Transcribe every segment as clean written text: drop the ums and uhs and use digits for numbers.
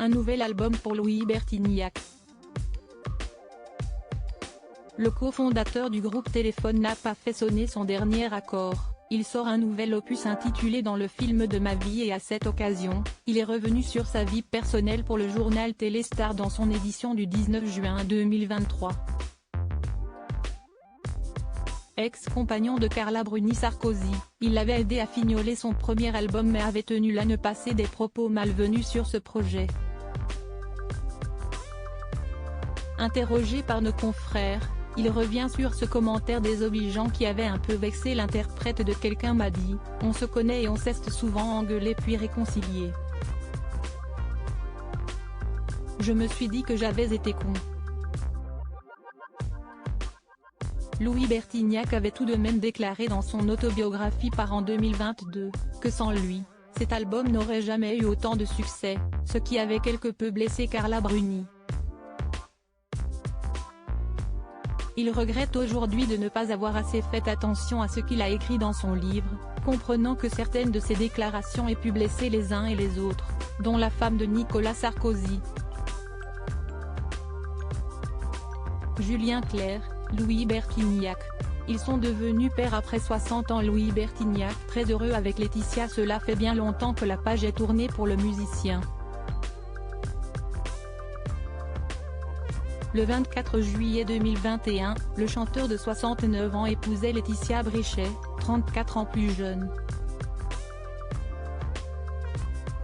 Un nouvel album pour Louis Bertignac. Le cofondateur du groupe Téléphone n'a pas fait sonner son dernier accord. Il sort un nouvel opus intitulé Dans le film de ma vie et à cette occasion, il est revenu sur sa vie personnelle pour le journal Téléstar dans son édition du 19 juin 2023. Ex-compagnon de Carla Bruni Sarkozy, il l'avait aidé à fignoler son premier album mais avait tenu à ne passer des propos malvenus sur ce projet. Interrogé par nos confrères, il revient sur ce commentaire désobligeant qui avait un peu vexé l'interprète de Quelqu'un m'a dit, on se connaît et on s'est souvent engueulé puis réconcilié. Je me suis dit que j'avais été con. Louis Bertignac avait tout de même déclaré dans son autobiographie en 2022, que sans lui, cet album n'aurait jamais eu autant de succès, ce qui avait quelque peu blessé Carla Bruni. Il regrette aujourd'hui de ne pas avoir assez fait attention à ce qu'il a écrit dans son livre, comprenant que certaines de ses déclarations aient pu blesser les uns et les autres, dont la femme de Nicolas Sarkozy. Julien Clerc, Louis Bertignac. Ils sont devenus pères après 60 ans. Louis Bertignac très heureux avec Laetitia. Cela fait bien longtemps que la page est tournée pour le musicien. Le 24 juillet 2021, le chanteur de 69 ans épousait Laetitia Brichet, 34 ans plus jeune.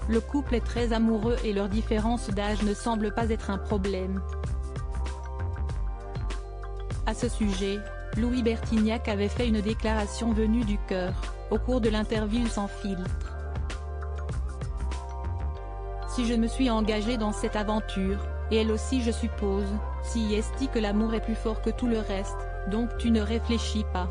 Le couple est très amoureux et leur différence d'âge ne semble pas être un problème. À ce sujet, Louis Bertignac avait fait une déclaration venue du cœur, au cours de l'interview Sans filtre. Si je me suis engagé dans cette aventure, et elle aussi je suppose, si est-il que l'amour est plus fort que tout le reste, donc tu ne réfléchis pas.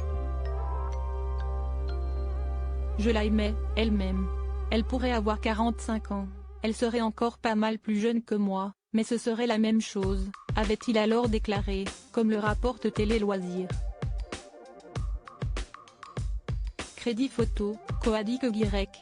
Je l'aimais, elle m'aime. Elle pourrait avoir 45 ans, elle serait encore pas mal plus jeune que moi, mais ce serait la même chose, avait-il alors déclaré, comme le rapporte Télé Loisirs. Crédit photo, Coadic Guirec.